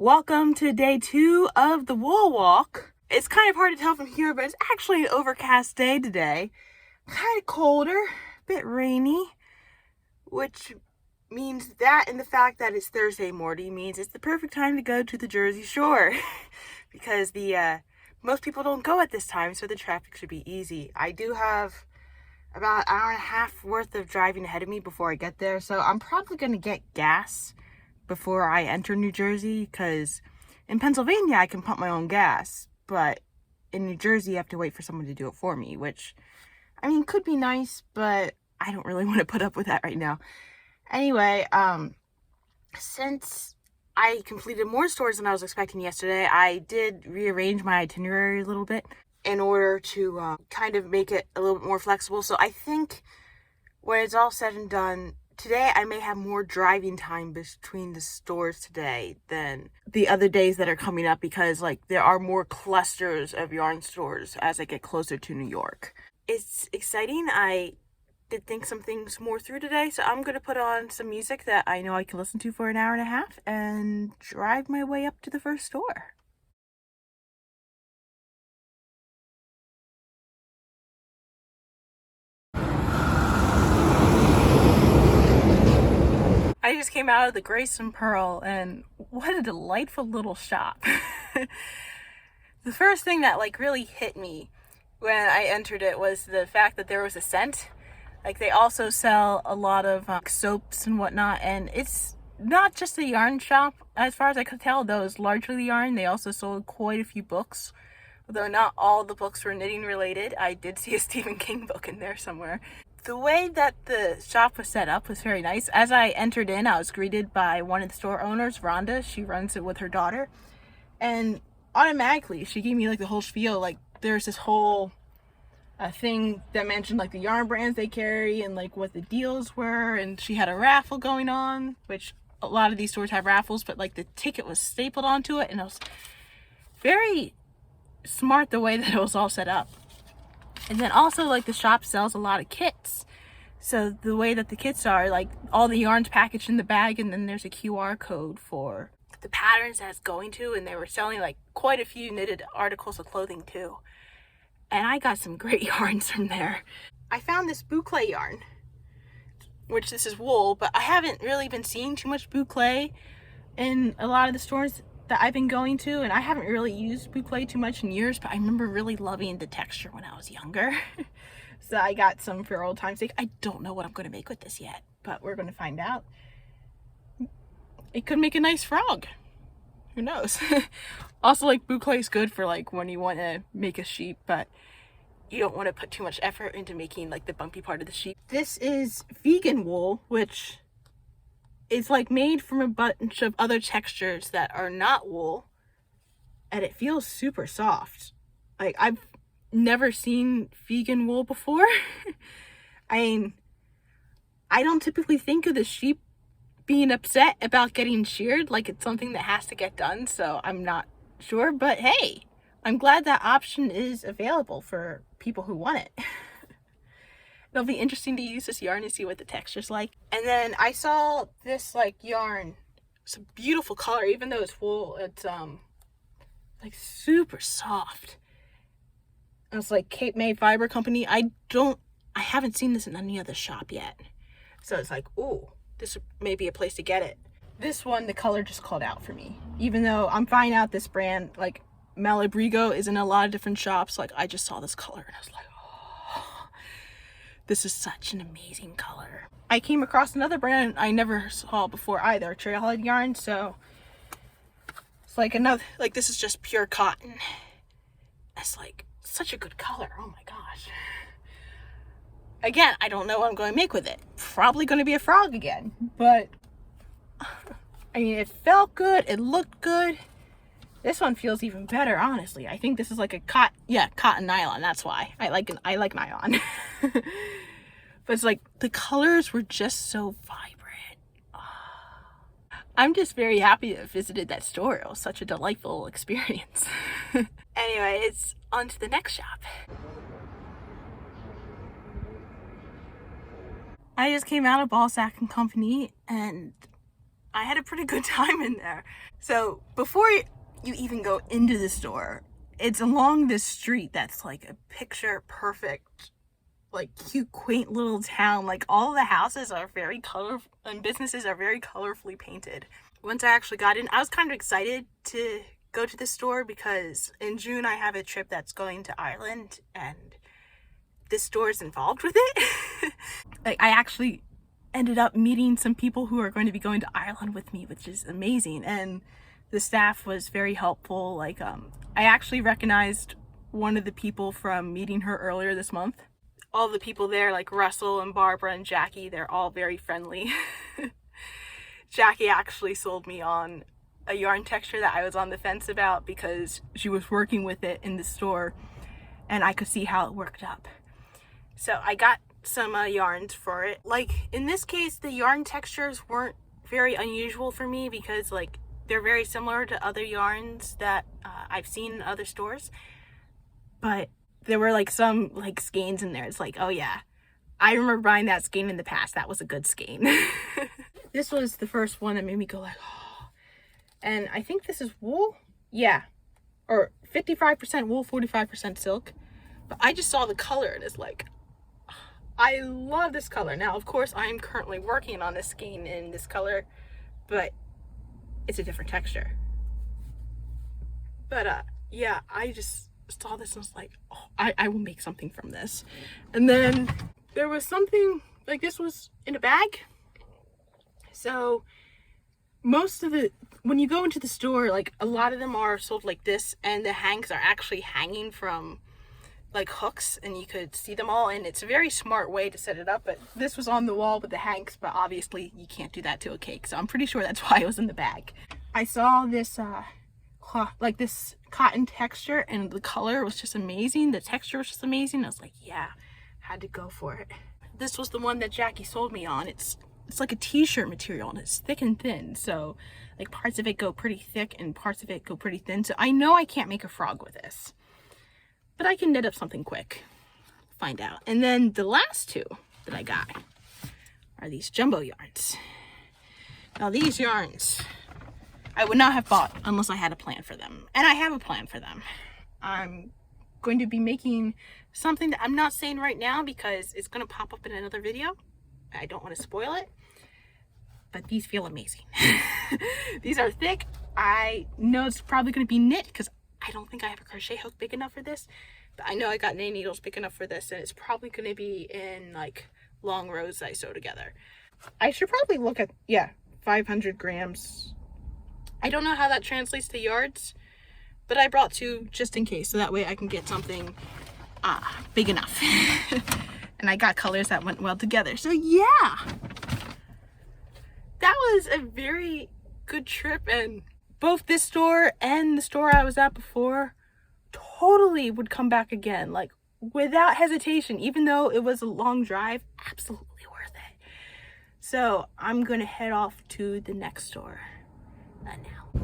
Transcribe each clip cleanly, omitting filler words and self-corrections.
Welcome to day 2 of the wool walk. It's kind of hard to tell from here, but it's actually an overcast day today. Kind of colder, a bit rainy, which means that and the fact that it's Thursday morning means it's the perfect time to go to the Jersey Shore because most people don't go at this time, so the traffic should be easy. I do have about an hour and a half worth of driving ahead of me before I get there, so I'm probably going to get gas before I enter New Jersey, because in Pennsylvania I can pump my own gas, but in New Jersey I have to wait for someone to do it for me, which, I mean, could be nice, but I don't really want to put up with that right now. Anyway, since I completed more stores than I was expecting yesterday, I did rearrange my itinerary a little bit in order to kind of make it a little bit more flexible. So I think when it's all said and done, today I may have more driving time between the stores today than the other days that are coming up, because there are more clusters of yarn stores as I get closer to New York. It's exciting. I did think some things more through today, so I'm going to put on some music that I know I can listen to for an hour and a half and drive my way up to the first store. I just came out of the Grace and Pearl, and what a delightful little shop. The first thing that really hit me when I entered it was the fact that there was a scent. They also sell a lot of soaps and whatnot, and it's not just a yarn shop. As far as I could tell, though, it's largely the yarn. They also sold quite a few books, although not all the books were knitting related. I did see a Stephen King book in there somewhere. The way that the shop was set up was very nice. As I entered in, I was greeted by one of the store owners, Rhonda. She runs it with her daughter. And automatically, she gave me the whole spiel. There's this whole thing that mentioned the yarn brands they carry and what the deals were. And she had a raffle going on, which a lot of these stores have raffles, but the ticket was stapled onto it. And it was very smart the way that it was all set up. And then also the shop sells a lot of kits. So the way that the kits are, all the yarn's packaged in the bag, and then there's a QR code for the patterns that it's going to, and they were selling quite a few knitted articles of clothing too. And I got some great yarns from there. I found this boucle yarn, which this is wool, but I haven't really been seeing too much boucle in a lot of the stores that I've been going to, and I haven't really used boucle too much in years, but I remember really loving the texture when I was younger. So I got some for old time's sake. I don't know what I'm going to make with this yet, but we're going to find out. It could make a nice frog. Who knows? Also, boucle is good for when you want to make a sheep, but you don't want to put too much effort into making the bumpy part of the sheep. This is vegan wool, which it's made from a bunch of other textures that are not wool, and it feels super soft. I've never seen vegan wool before. I mean, I don't typically think of the sheep being upset about getting sheared it's something that has to get done, so I'm not sure, but hey, I'm glad that option is available for people who want it. It'll be interesting to use this yarn and see what the texture's like. And then I saw this yarn. It's a beautiful color, even though it's wool. It's super soft. And it's Cape May Fiber Company. I haven't seen this in any other shop yet. So it's ooh, this may be a place to get it. This one, the color just called out for me. Even though I'm finding out this brand, Malabrigo, is in a lot of different shops. I just saw this color and I was this is such an amazing color. I came across another brand I never saw before either, Trailhead Yarn. So it's another, this is just pure cotton. It's such a good color. Oh my gosh. Again, I don't know what I'm going to make with it. Probably going to be a frog again, but I mean, it felt good. It looked good. This one feels even better, honestly. I think this is a cotton nylon. That's why I like nylon. But it's the colors were just so vibrant. Oh. I'm just very happy to have visited that store. It was such a delightful experience. Anyway, it's on to the next shop. I just came out of Ball Sack & Company, and I had a pretty good time in there. So before you even go into the store, it's along this street that's like a picture perfect, like cute, quaint little town. Like all the houses are very colorful and businesses are very colorfully painted. Once I actually got in, I was kind of excited to go to the store because in June I have a trip that's going to Ireland and this store is involved with it. Like I actually ended up meeting some people who are going to be going to Ireland with me, which is amazing. And the staff was very helpful. Like I actually recognized one of the people from meeting her earlier this month. All the people there, like Russell and Barbara and Jackie, they're all very friendly. Jackie actually sold me on a yarn texture that I was on the fence about because she was working with it in the store and I could see how it worked up. So I got some yarns for it. Like in this case, the yarn textures weren't very unusual for me because like they're very similar to other yarns that I've seen in other stores. But there were like some like skeins in there. It's like, oh yeah, I remember buying that skein in the past. That was a good skein. This was the first one that made me go like, oh. And I think this is wool. Yeah. Or 55% wool, 45% silk. But I just saw the color and it's like, I love this color. Now, of course, I'm currently working on this skein in this color, but it's a different texture. But yeah, I just saw this and was like, oh, I will make something from this. And then there was something like this was in a bag. So most of it, when you go into the store, like a lot of them are sold like this, and the hanks are actually hanging from like hooks and you could see them all, and it's a very smart way to set it up. But this was on the wall with the hanks, but obviously you can't do that to a cake, so I'm pretty sure that's why it was in the bag. I saw this like this cotton texture and the color was just amazing, the texture was just amazing. I was like, yeah, had to go for it. This was the one that Jackie sold me on. It's like a t-shirt material and it's thick and thin, so like parts of it go pretty thick and parts of it go pretty thin. So I know I can't make a frog with this, but I can knit up something quick. Find out. And then the last two that I got are these jumbo yarns. Now these yarns, I would not have bought unless I had a plan for them. And I have a plan for them. I'm going to be making something that I'm not saying right now because it's going to pop up in another video. I don't want to spoil it. But these feel amazing. These are thick. I know it's probably going to be knit because I don't think I have a crochet hook big enough for this, but I know I got knitting needles big enough for this, and it's probably going to be in like long rows that I sew together. I should probably look at, yeah, 500 grams. I don't know how that translates to yards, but I brought two just in case, so that way I can get something big enough. And I got colors that went well together. So yeah, that was a very good trip, and both this store and the store I was at before totally would come back again, like without hesitation. Even though it was a long drive, absolutely worth it. So I'm gonna head off to the next store now.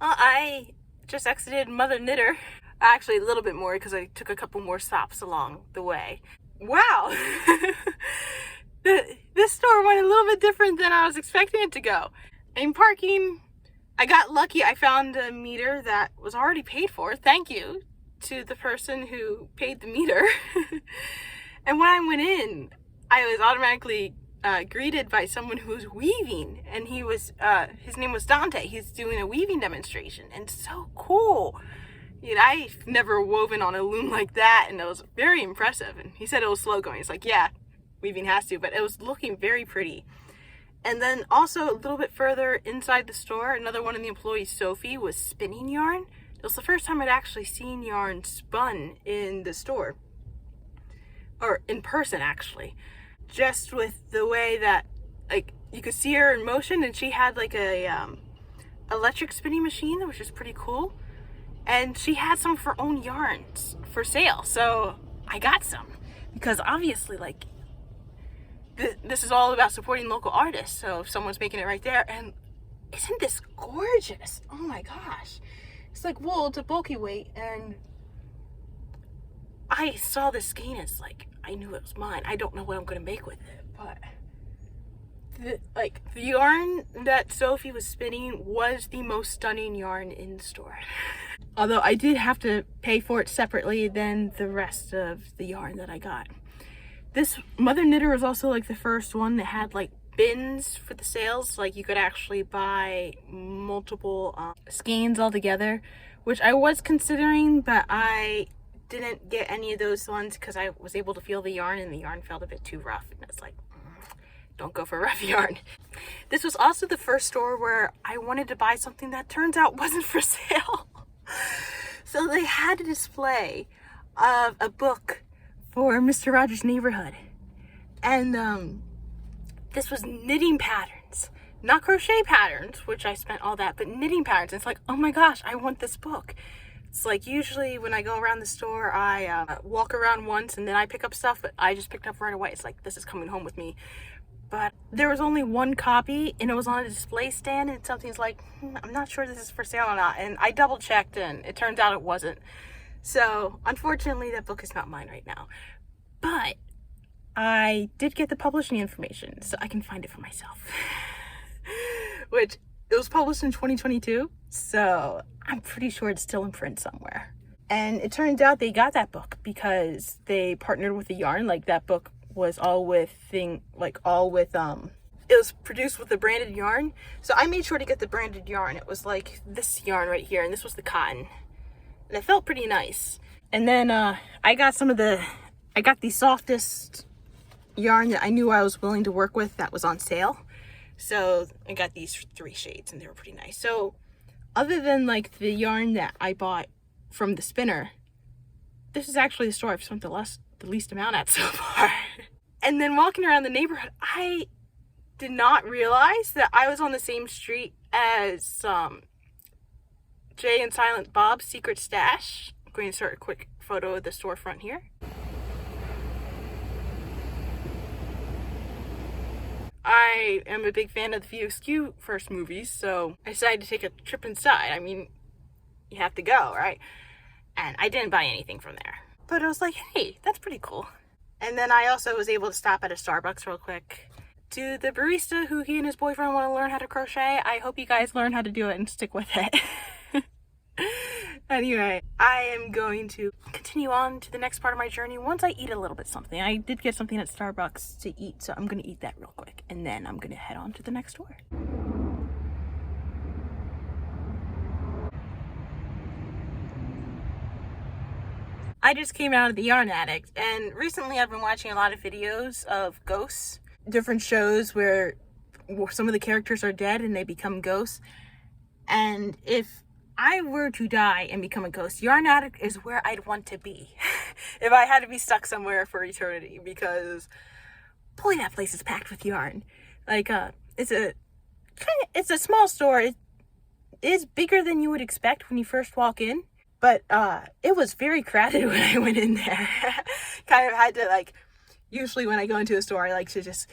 I just exited Mother Knitter. Actually a little bit more because I took a couple more stops along the way. Wow. This store went a little bit different than I was expecting it to go. In parking, I got lucky. I found a meter that was already paid for. Thank you to the person who paid the meter. And when I went in, I was automatically greeted by someone who was weaving, and he was his name was Dante. He's doing a weaving demonstration, and so cool. You know, I've never woven on a loom like that, and it was very impressive. And he said it was slow going. It's like, yeah, weaving has to, but it was looking very pretty. And then also a little bit further inside the store, another one of the employees, Sophie, was spinning yarn. It was the first time I'd actually seen yarn spun in the store, or in person actually. Just with the way that, like, you could see her in motion, and she had like a electric spinning machine, which is pretty cool. And she had some of her own yarns for sale, so I got some because obviously, like, this is all about supporting local artists. So if someone's making it right there, and isn't this gorgeous? Oh my gosh, it's like wool to bulky weight, and I saw this skein. It's like I knew it was mine. I don't know what I'm gonna make with it, but the yarn that Sophie was spinning was the most stunning yarn in the store. Although I did have to pay for it separately than the rest of the yarn that I got. This Mother Knitter was also like the first one that had like bins for the sales. Like you could actually buy multiple skeins all together, which I was considering, but I didn't get any of those ones because I was able to feel the yarn and the yarn felt a bit too rough, and it's like, don't go for rough yarn. This was also the first store where I wanted to buy something that turns out wasn't for sale. So they had a display of a book for Mr. Rogers' Neighborhood. And this was knitting patterns. Not crochet patterns, which I spent all that, but knitting patterns. It's like, oh my gosh, I want this book. It's like usually when I go around the store, I walk around once and then I pick up stuff, but I just picked up right away. It's like, this is coming home with me. But there was only one copy and it was on a display stand, and something's like, I'm not sure this is for sale or not. And I double checked and it turns out it wasn't. So unfortunately that book is not mine right now. But I did get the publishing information so I can find it for myself. Which, it was published in 2022, so I'm pretty sure it's still in print somewhere. And it turns out they got that book because they partnered with the yarn. Like that book was all with it was produced with the branded yarn. So I made sure to get the branded yarn. It was like this yarn right here, and this was the cotton. And it felt pretty nice. And then I got the softest yarn that I knew I was willing to work with that was on sale. So I got these 3 shades and they were pretty nice. So other than like the yarn that I bought from the spinner, this is actually the store I've spent the least amount at so far. And then walking around the neighborhood, I did not realize that I was on the same street as Jay and Silent Bob's secret stash. I'm going to start a quick photo of the storefront here. I am a big fan of the Few Askew first movies, so I decided to take a trip inside. I mean, you have to go, right? And I didn't buy anything from there. But I was like, hey, that's pretty cool. And then I also was able to stop at a Starbucks real quick. To the barista who he and his boyfriend want to learn how to crochet, I hope you guys learn how to do it and stick with it. Anyway, I am going to continue on to the next part of my journey once I eat a little bit something. I did get something at Starbucks to eat, so I'm going to eat that real quick. And then I'm going to head on to the next store. I just came out of the Yarn Addict, and recently I've been watching a lot of videos of ghosts. Different shows where some of the characters are dead and they become ghosts. And if I were to die and become a ghost, Yarn Addict is where I'd want to be. If I had to be stuck somewhere for eternity, because boy, that place is packed with yarn. Like it's a small store. It is bigger than you would expect when you first walk in, but it was very crowded when I went in there. Kind of had to, like, usually when I go into a store, I like to just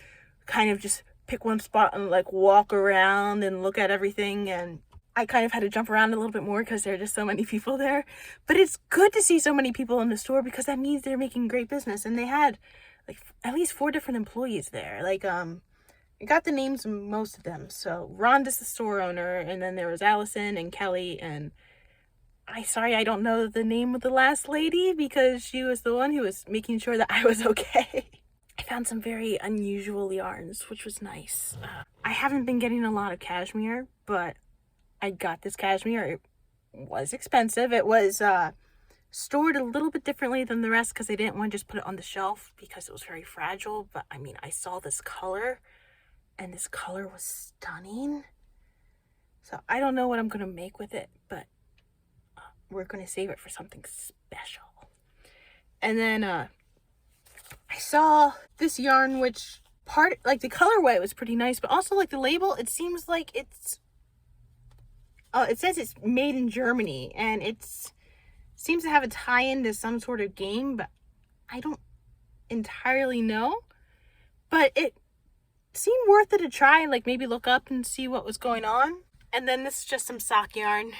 kind of just pick one spot and like walk around and look at everything, and I kind of had to jump around a little bit more because there are just so many people there. But it's good to see so many people in the store because that means they're making great business. And they had like at least 4 different employees there. Like, I got the names of most of them. So Rhonda's the store owner, and then there was Allison and Kelly, and I don't know the name of the last lady because she was the one who was making sure that I was okay. I found some very unusual yarns, which was nice. I haven't been getting a lot of cashmere, but I got this cashmere. It was expensive. It was stored a little bit differently than the rest because I didn't want to just put it on the shelf because it was very fragile. But I mean, I saw this color, and this color was stunning. So I don't know what I'm going to make with it, but we're going to save it for something special. And then I saw this yarn, which like the colorway was pretty nice, but also like the label, it seems like it says it's made in Germany, and seems to have a tie-in to some sort of game, but I don't entirely know. But it seemed worth it to try, like maybe look up and see what was going on. And then this is just some sock yarn,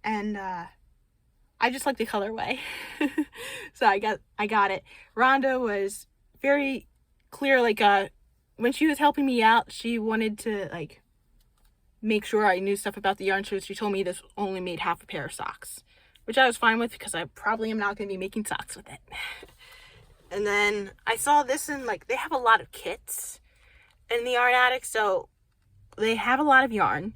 and I just like the colorway. So I got it. Rhonda was very clear, like when she was helping me out, she wanted to like make sure I knew stuff about the yarn, so she told me this only made half a pair of socks, which I was fine with because I probably am not going to be making socks with it. And then I saw this in, like, they have a lot of kits in the Yarn Addict, so they have a lot of yarn.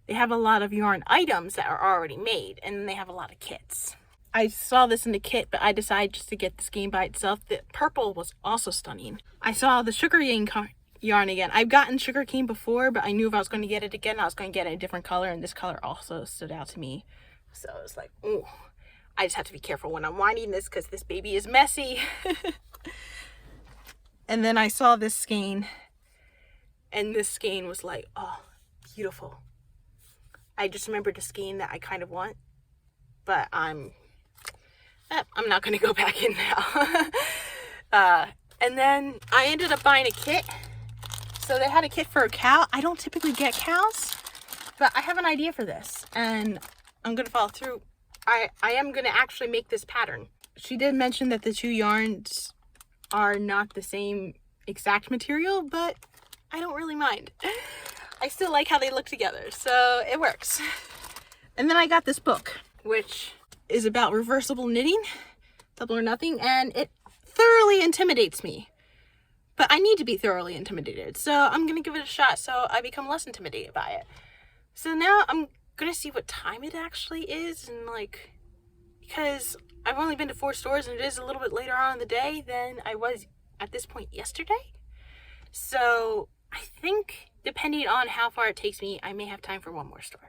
They have a lot of yarn items that are already made, and they have a lot of kits. I saw this in the kit, but I decided just to get the skein by itself. The purple was also stunning. I saw the sugar yarn again. I've gotten sugar cane before, but I knew if I was going to get it again, I was going to get it a different color, and this color also stood out to me. So I was like, oh, I just have to be careful when I'm winding this because this baby is messy. And then I saw this skein, and this skein was like, oh, beautiful. I just remembered the skein that I kind of want, but I'm not going to go back in now. And then I ended up buying a kit. So they had a kit for a cow. I don't typically get cows, but I have an idea for this, and I'm going to follow through. I am going to actually make this pattern. She did mention that the two yarns are not the same exact material, but I don't really mind. I still like how they look together, so it works. And then I got this book, which is about reversible knitting, Double or Nothing, and it thoroughly intimidates me. But I need to be thoroughly intimidated, so I'm going to give it a shot so I become less intimidated by it. So now I'm going to see what time it actually is, and like, because I've only been to 4 stores and it is a little bit later on in the day than I was at this point yesterday. So I think depending on how far it takes me, I may have time for one more store.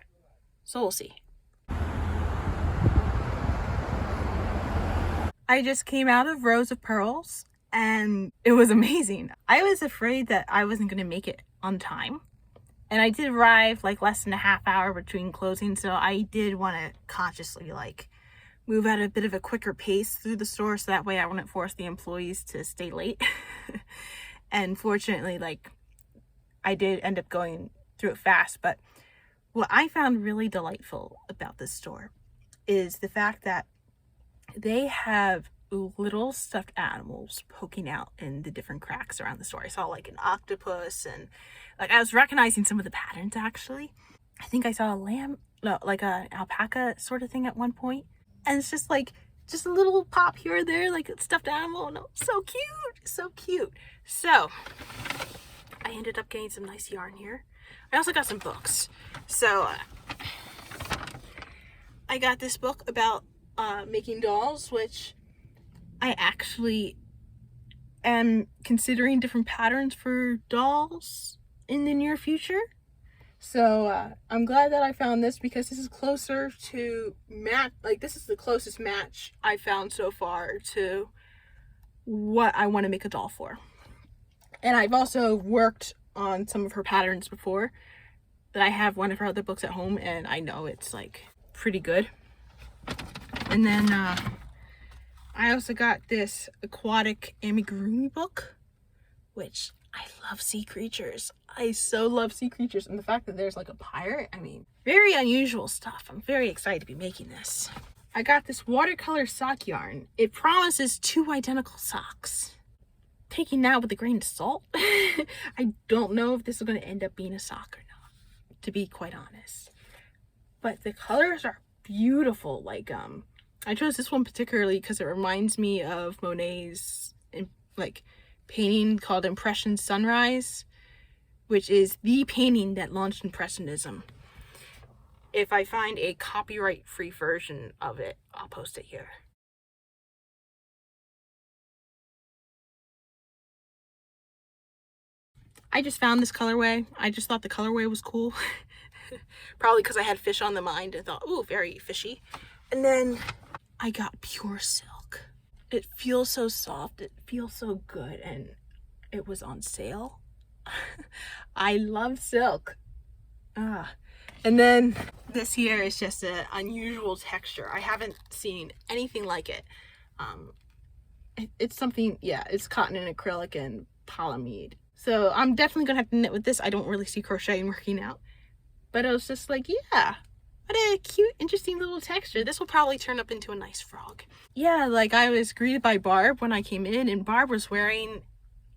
So we'll see. I just came out of Rows of Pearls and it was amazing. I was afraid that I wasn't going to make it on time. And I did arrive like less than a half hour between closing, so I did want to consciously like move at a bit of a quicker pace through the store so that way I wouldn't force the employees to stay late. And fortunately, like, I did end up going through it fast. But what I found really delightful about this store is the fact that they have little stuffed animals poking out in the different cracks around the store. I saw like an octopus, and like I was recognizing some of the patterns actually. I think I saw a lamb, no, like an alpaca sort of thing at one point. And it's just like, just a little pop here or there, like a stuffed animal. No, so cute, so cute. So I ended up getting some nice yarn here. I also got some books. So I got this book about making dolls, which I actually am considering different patterns for dolls in the near future. So I'm glad that I found this because this is closer to this is the closest match I found so far to what I want to make a doll for. And I've also worked on some of her patterns before. That I have one of her other books at home, and I know it's like pretty good. And then I also got this aquatic amigurumi book, which I love sea creatures. I so love sea creatures, and the fact that there's like a pirate, I mean, very unusual stuff. I'm very excited to be making this. I got this watercolor sock yarn. It promises 2 identical socks. Taking that with a grain of salt. I don't know if this is going to end up being a sock or not, to be quite honest. But the colors are beautiful. Like, I chose this one particularly because it reminds me of Monet's like painting called Impression Sunrise, which is the painting that launched Impressionism. If I find a copyright-free version of it, I'll post it here. I just found this colorway. I just thought the colorway was cool. Probably because I had fish on the mind and thought, ooh, very fishy. And then I got pure silk. It feels so soft. It feels so good. And it was on sale. I love silk. And then this here is just an unusual texture. I haven't seen anything like it. It's something, yeah, it's cotton and acrylic and polyamide. So I'm definitely gonna have to knit with this. I don't really see crocheting working out. But I was just like, yeah, what a cute, interesting little texture. This will probably turn up into a nice frog. Yeah, like I was greeted by Barb when I came in, and Barb was wearing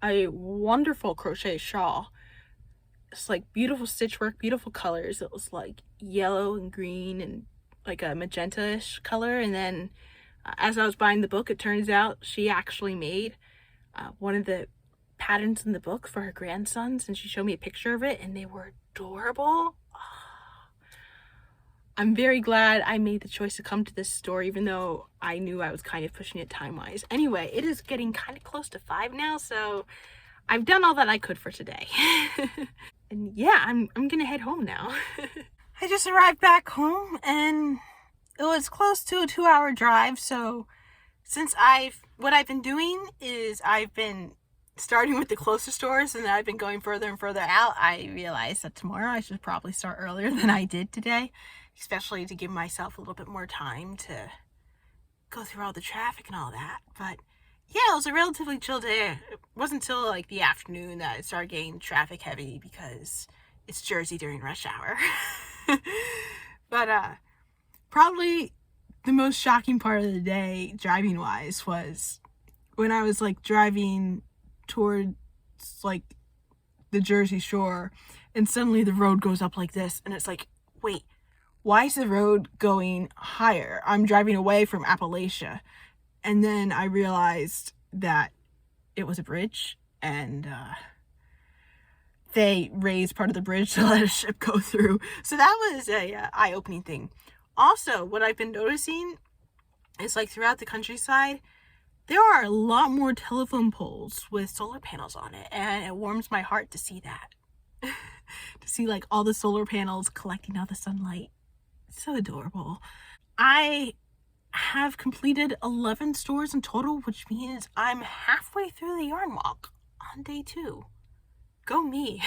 a wonderful crochet shawl. It's like beautiful stitchwork, beautiful colors. It was like yellow and green and like a magenta-ish color. And then as I was buying the book, it turns out she actually made one of the patterns in the book for her grandsons, and she showed me a picture of it, and they were adorable. I'm very glad I made the choice to come to this store, even though I knew I was kind of pushing it time-wise. Anyway, it is getting kind of close to 5 now, so I've done all that I could for today. And yeah, I'm gonna head home now. I just arrived back home, and it was close to a 2-hour drive, so since what I've been doing is I've been starting with the closest stores, and then I've been going further and further out. I realized that tomorrow I should probably start earlier than I did today, especially to give myself a little bit more time to go through all the traffic and all that. But yeah, it was a relatively chill day. It wasn't until like the afternoon that it started getting traffic heavy because it's Jersey during rush hour. But probably the most shocking part of the day, driving wise, was when I was like driving towards like the Jersey Shore, and suddenly the road goes up like this, and it's like, wait, why is the road going higher? I'm driving away from Appalachia. And then I realized that it was a bridge, and they raised part of the bridge to let a ship go through. So that was a eye-opening thing. Also, what I've been noticing is like throughout the countryside, there are a lot more telephone poles with solar panels on it, and it warms my heart to see that. To see like all the solar panels collecting all the sunlight. It's so adorable. I have completed 11 stores in total, which means I'm halfway through the yarn walk on day 2. Go me.